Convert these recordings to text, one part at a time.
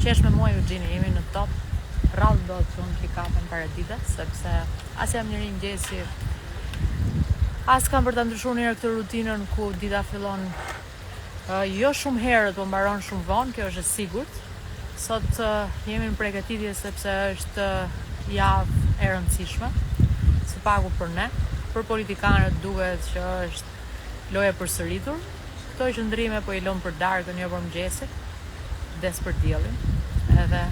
qesh me mua Eugjini, jemi në top. Rrallë do të unë pikapën para ditës, sepse as jam njëri mëngjesi, as kam për ta ndryshuar një herë këtë rutinën ku dita fillon jo shumë herët, po mbaron shumë vonë, kjo është e sigurt. Sot jemi në përgatitje sepse është javë e rëndësishme, së paku për ne, për politikanët duket që është loja përsëritur. Këto qëndrime po i lëm për darkën, jo për mëngjesin, des për diellin. Edhe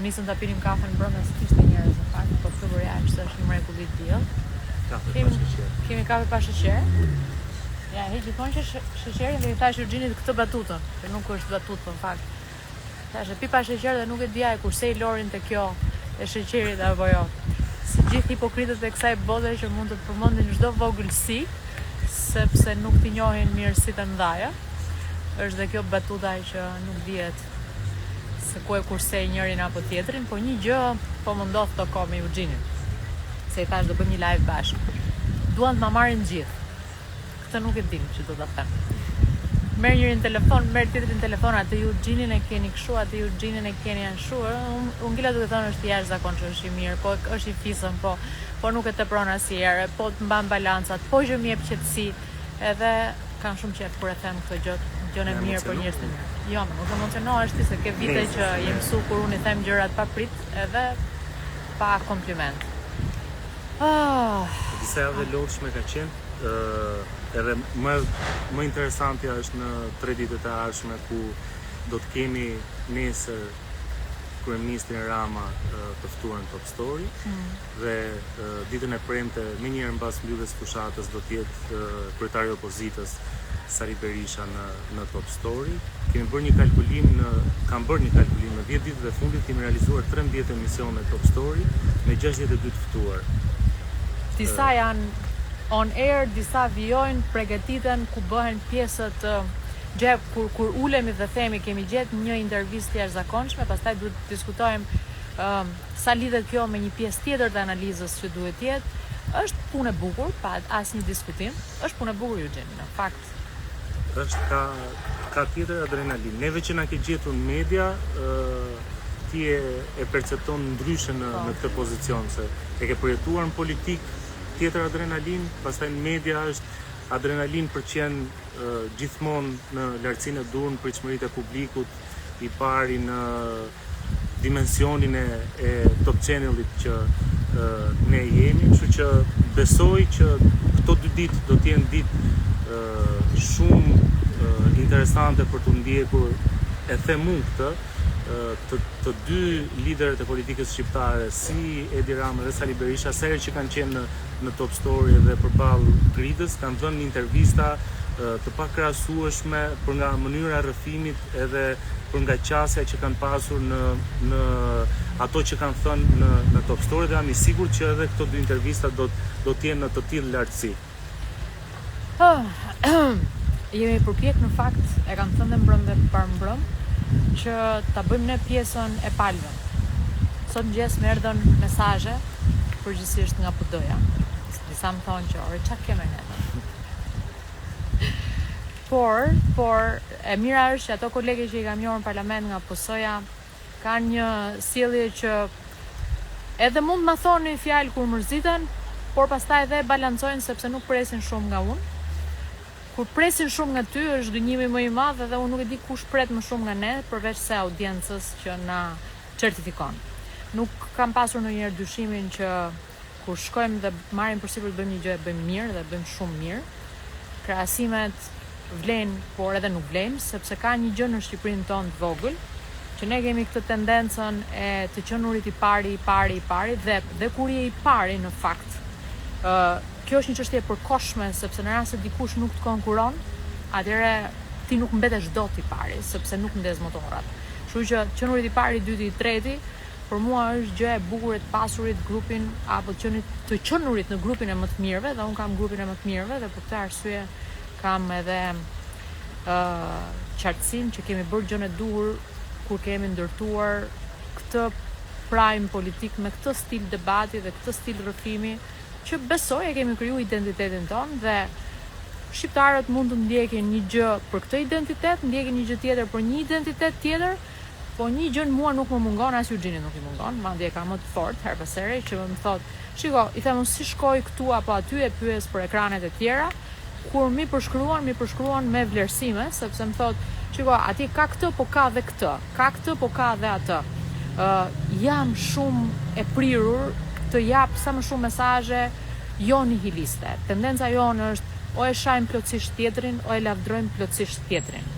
nisëm ta pinim kafen brenda se kishte njerëz në fakt, po këtë bëra që është një mrekulli diell. Kemi kafe pa sheqer. Ja, e gjithmonë që sheqerin dhe i thash Eugjinit këtë batutën, që nuk është batutë në fakt. Thashë pi pa sheqer dhe nuk e dija kurse i Lorin te kjo e sheqerit apo jo. Si gjithë hipokritët e kësaj bote që mund të përmendin çdo vogëlsi, sepse nuk t'i njohin mirësitë e mëdha. Është dhe kjo batuta që nuk dihet se ku e kursej njërin apo tjetrin, po një gjë po më ndodh të kohë me Eugjinin. Se i thash do bëjmë një live bashkë. Duan të ma marrin gjithë. Këtë nuk e dim që do ta them. Merr njërin telefon, merr tjetrin telefon, atë Eugjinin e keni kështu, atë Eugjinin e keni ashtu. Unë ngila duke thënë është jashtëzakonshëm, është i mirë, po është i fisëm, po nuk e tepron asnjëherë, po të mban balancat, po që më jep qetësi, edhe kam shumë qejf kur e them këtë gjë e mirë për njerëz të mirë. Jo, nuk emocionohesh ti se ke vite që je mësuar kur unë i them gjërat pa prit, edhe pa kompliment. Disa javë lodhshme ka qenë, edhe më interesantja është në 3 ditët e ardhshme ku do të kemi nesër kryeministrin Rama të ftuar në Top Story dhe ditën e premte më njëherë mbas mbylljes fushatës do të jetë kryetari i opozitës Sali Berisha në Top Story. Kam bërë një kalkulim në 10 ditët e fundit kemi realizuar 13 emisione Top Story me 62 të ftuar. Disa janë on air, disa vijojnë, përgatiten ku bëhen pjesët kur ulemi dhe themi kemi gjetë një intervistë jashtëzakonshme, pastaj duhet të diskutojmë sa lidhet kjo me një pjesë tjetër të analizës që duhet të jetë. Është punë e bukur, pa asnjë diskutim. Është punë e bukur Eugjin, në fakt. Është ka tjetër adrenalin. Neve që na ke gjetur në media, ti e percepton ndryshe në këtë pozicion, se e ke përjetuar në politikë tjetër adrenalin, pastaj në media është adrenalin për që janë gjithmonë në lartësinë e durën, pritshmëritë e publikut, i pari në dimensionin e Top Channelit që ne jemi, kështu që besoj që këto 2 ditë do të jenë ditë shumë interesante për të ndjekur, e them unë këtë, të 2 liderët e politikës shqiptare, si Edi Rama dhe Sali Berisha, sa herë që kanë qenë në Top Story dhe përballë kritës, kanë dhënë një të pakrahasueshme për nga mënyra e rrëfimit edhe për nga qasja që kanë pasur në ato që kanë thënë në Top Story, dhe jam i sigurt që edhe këto 2 intervista do të jenë në të tillë lartësi. Jemi përpjek në fakt, e kam thënë mbrëm dhe parmbrëm, që ta bëjmë ne pjesën e palëve. Sot mëngjes më erdhën mesazhe përgjithsisht nga PD-ja. Disa më thonë që ore çka kemë ne. Por e mira është që ato kolegë që i kam njohur në parlament nga PS-ja kanë një sjellje që edhe mund ma thonë një fjalë kur mërziten, por pastaj edhe balancojnë sepse nuk presin shumë nga unë. Kur presin shumë nga ty është gënjimi më i madh dhe unë nuk e di kush pret më shumë nga ne përveç se audiencës që na certifikon. Nuk kam pasur ndonjëherë dyshimin që kur shkojmë dhe marrim përsipër të bëjmë një gjë e bëjmë mirë dhe bëjmë shumë mirë. Krahasimet vlen, por edhe nuk vlen, sepse ka një gjë në Shqipërinë tonë të vogël, që ne kemi këtë tendencën e të qenurit i pari dhe kur je i pari në fakt. Kjo është një çështje e përkohshme, sepse në rast se dikush nuk të konkuron, atëherë ti nuk mbetesh dot i pari, sepse nuk ndez motorat. Kështu që qenurit i pari, i dyti, i treti, për mua është gjë e bukur e të pasurit grupin apo të qenurit në grupin e më të mirëve, dhe unë kam grupin e më të mirëve dhe për këtë arsye kam edhe qartësinë që kemi bërë gjën e duhur kur kemi ndërtuar këtë prime politik me këtë stil debati dhe këtë stil rrëfimi, që besoj e kemi kriju identitetin tonë dhe shqiptarët mund të ndjekin një gjë për këtë identitet, ndjekin një gjë tjetër për një identitet tjetër, Po një gjë mua nuk më mungon, as Eugenit nuk i mungon, madje ka më të fortë her pas here që më thot, shiko, i them si shkoj këtu apo aty e pyes për ekranet e tjera, kur mi përshkruan me vlerësime, sepse më thot, shiko, aty ka këtë, po ka dhe këtë, ka këtë, po ka dhe atë. Jam shumë e prirur të jap sa më shumë mesazhe jo nihiliste. Tendenca jonë është o e shajmë plotësisht tjetrin, o e lavdrojmë plotësisht tjetrin.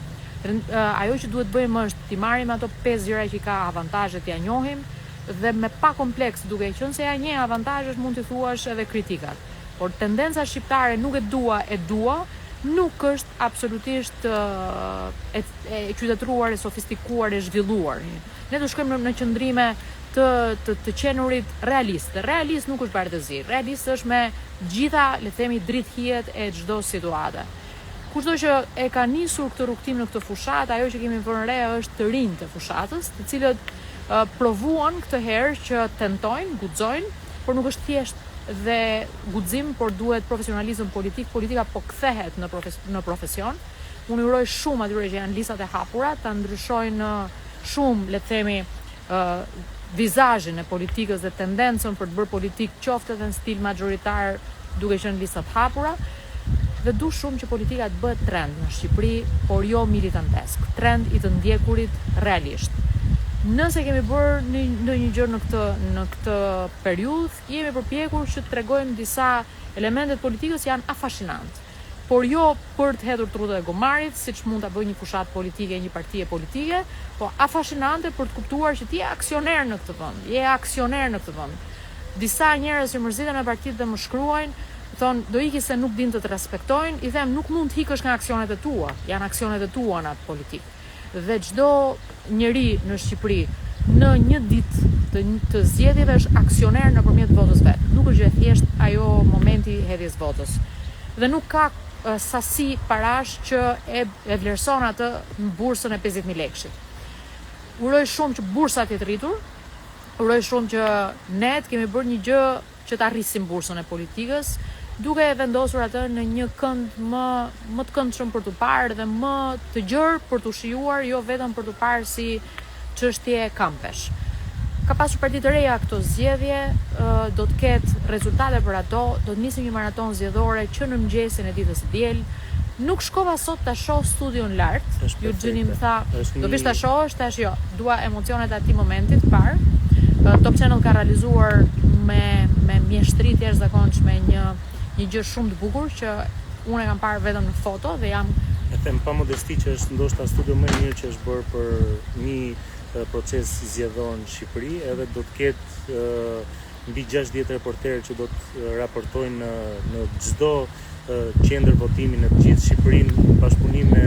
Ajo që duhet bëjmë është t'i marrim ato 5 gjëra që ka avantazhet, t'ia njohim dhe me pa kompleks, duke qenë se ja njeh avantazhet, mund t'i thuash edhe kritikat. Por tendenca shqiptare nuk e dua, nuk është absolutisht e qytetëruar, e sofistikuar, e zhvilluar. Ne do shkojmë në qëndrime të qenurit realist. Realist nuk është bardhëzi. Realist është me gjitha, le të themi, drithijet e çdo situate. Kushdo që e ka nisur këtë rrugtim në këtë fushat, ajo që kemi vënë re është të rinj të fushatës, të cilët provuan këtë herë që tentojnë, guxojnë, por nuk është thjesht dhe guxim, por duhet profesionalizëm politik. Politika po kthehet në profesion. Unë uroj shumë atyre që janë listat e hapura, ta ndryshojnë shumë, le të themi, vizazhin e politikës dhe tendencën për të bërë politik qoftë edhe në stil majoritar duke qenë listat hapura. Dhe du shumë që politika të bëhet trend në Shqipëri, por jo militantesk, trend i të ndjekurit realisht. Nëse kemi bërë një gjë në këtë periudhë, jemi përpjekur që të tregojmë disa elementet politikës janë afashinant, por jo për të hedhur trutët e gomarit, siç mund ta bëjë një fushat politike, një partie politike, po afashinante për të kuptuar që ti je aksioner në këtë vend, Disa njerëz që mërziten me partitë dhe më shkruajnë, thonë, do iki se nuk din të respektojnë, i them, nuk mund të hikësh nga aksionet e tua, janë aksionet e tua në atë politikë. Dhe çdo njeri në Shqipëri në një ditë të zgjedhjeve është aksioner nëpërmjet votës vet. Nuk është gjë thjesht ajo momenti i hedhjes votës. Dhe nuk ka sasi parash që e vlerëson atë në bursën e 50.000 lekësh. Uroj shumë që bursa të jetë rritur, uroj shumë që ne të kemi bërë një gjë që të arrisim bursën e politikës, duke e vendosur atë në një kënd më të këndshëm për të parë dhe më të gjerë për të shijuar, jo vetëm për të parë si çështje kampesh. Ka pasur parti të reja këto zgjedhje, do të ketë rezultate për ato, do të nisim një maraton zgjedhore që në mëngjesin e ditës së diel. Nuk shkova sot ta shoh studion lart. Eugjeni më tha, do vish ta shohësh, tash jo, dua emocionet e atij momenti të parë. Top Channel ka realizuar me mjeshtri të jashtëzakonshme një gjë shumë të bukur që unë e kam parë vetëm në foto dhe jam e them pa modesti që është ndoshta studio më i mirë që është bërë për një proces zgjedhor në Shqipëri, edhe do të ketë mbi 60 reporterë që do të raportojnë në çdo qendër votimi në të gjithë Shqipërinë, në bashkëpunim me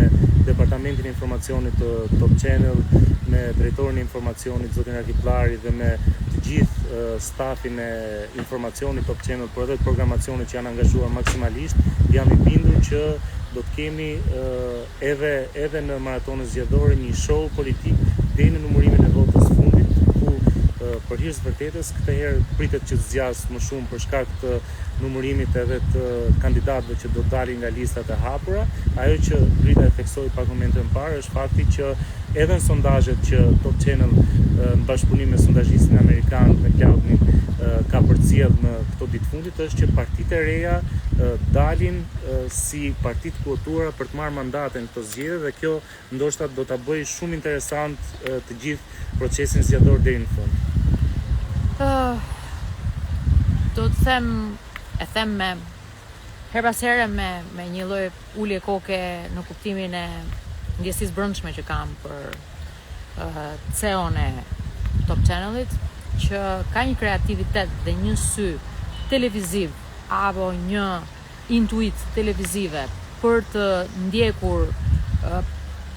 Departamentin e Informacionit të Top Channel, me drejtorin e informacionit zotin Arkiplari dhe me të gjithë stafin e informacionit Top Channel, por edhe të programacionit që janë angazhuar maksimalisht. Jam i bindur që do të kemi edhe në maratonën zgjedhore një show politik deri në numërimin e votës fundit, ku për hir të vërtetës këtë herë pritet që të zgjas më shumë për shkak të numërimit edhe të kandidatëve që do të dalin nga listat e hapura. Ajo që drita e theksoi pak momente më parë është fakti që edhe në sondazhet që Top Channel në bashkëpunim me sondazhistin amerikan me Cloudnin ka përcjell në këto ditë fundit është që partitë e reja dalin si partitë kuotuara për të marrë mandate në këto zgjedhje dhe kjo ndoshta do ta bëjë shumë interesant të gjithë procesin zgjedhor deri në fund. Do të them me her pas here me një lloj ulje koke në kuptimin e ndjesisë brendshme që kam për CEO-n e Top Channelit, që ka një kreativitet dhe një sy televiziv apo një intuit televizive për të ndjekur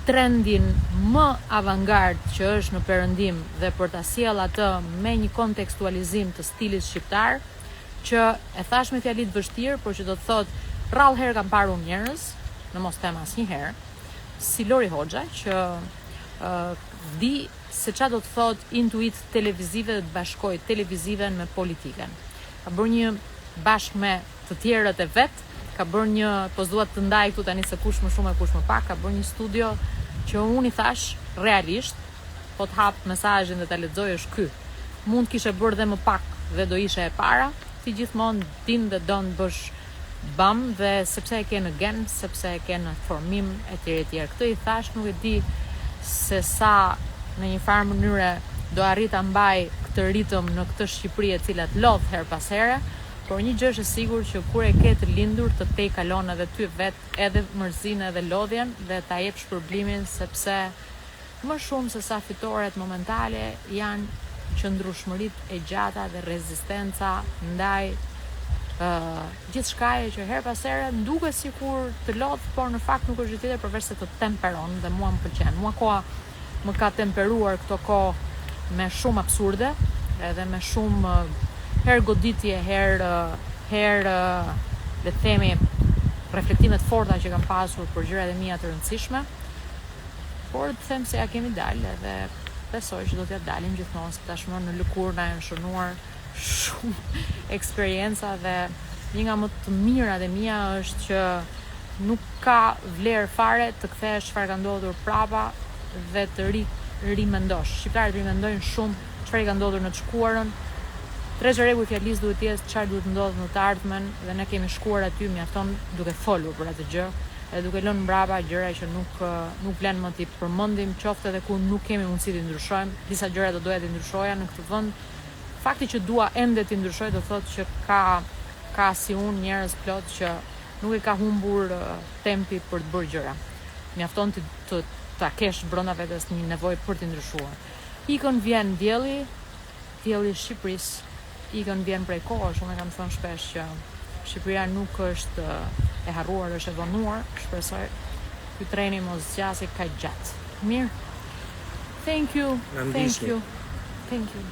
trendin më avantgard që është në perëndim dhe për ta sjell atë me një kontekstualizim të stilit shqiptar, që e thash me fjali të vështirë, por që do të thot rrallë herë kam parë unë njerëz, në mos them asnjëherë, si Lori Hoxha, që di se çfarë do të thot intuit televizive dhe të bashkoj televiziven me politiken. Ka bërë një bashkë me të tjerët e vet, ka bërë një, po s'dua të ndaj këtu tani se kush më shumë e kush më pak, ka bërë një studio që unë i thash realisht, po të hap mesazhin dhe ta lexoj është ky. Mund kishe bërë dhe më pak dhe do ishe e para, ti gjithmonë din dhe don bësh bam dhe sepse e ke në gen, sepse e ke në formim etj. Këtë i thash, nuk e di se sa në një farë mënyre do arrit ta mbaj këtë ritëm në këtë Shqipëri e cila lodh her pas here, por një gjë është e sigurt që kur e ke të lindur të te kalon edhe ty vet edhe mërzinë edhe lodhjen dhe ta jep shpërblimin, sepse më shumë se sa fitoret momentale janë qëndrueshmëritë e gjata dhe rezistenca ndaj gjithçkaje që her pas here nduket sikur të lodh, por në fakt nuk është gjë tjetër përveç se të temperon dhe mua më pëlqen. Mua koha më ka temperuar këto kohë me shumë absurde, edhe me shumë her goditje, her le të themi reflektimet forta që kam pasur për gjërat e mia të rëndësishme. Por të them se ja kemi dalë edhe besoj që do t'ja dalim gjithmonë, se tashmë në lëkurë na janë shënuar shumë eksperienca dhe një nga më të mirat e mia është që nuk ka vlerë fare të kthehesh çfarë ka ndodhur prapa dhe të rimendosh. Shqiptarët rimendojnë shumë çfarë ka ndodhur në të shkuarën. Treçë rregull fjalisë duhet të jetë çfarë duhet të ndodhë në të ardhmen dhe ne kemi shkuar aty mjafton duke folur për atë gjë dhe duke lënë mbrapa gjëra që nuk vlen më t'i përmendim, qoftë edhe ku nuk kemi mundësi t'i ndryshojmë. Disa gjëra do doja t'i ndryshoja në këtë vend. Fakti që dua ende t'i ndryshoj do thotë që ka si unë njerëz plot që nuk e ka humbur tempi për të bërë gjëra. Mjafton ta kesh brenda vetes një nevojë për t'i ndryshuar. Ikën vjen dielli i Shqipërisë, ikën vjen prej kohësh. Unë kam thënë shpesh që Shqipëria nuk është e harruar, është e vonuar. Shpresoj ky treni mos zgjasë kaq gjatë. Mirë. Thank you.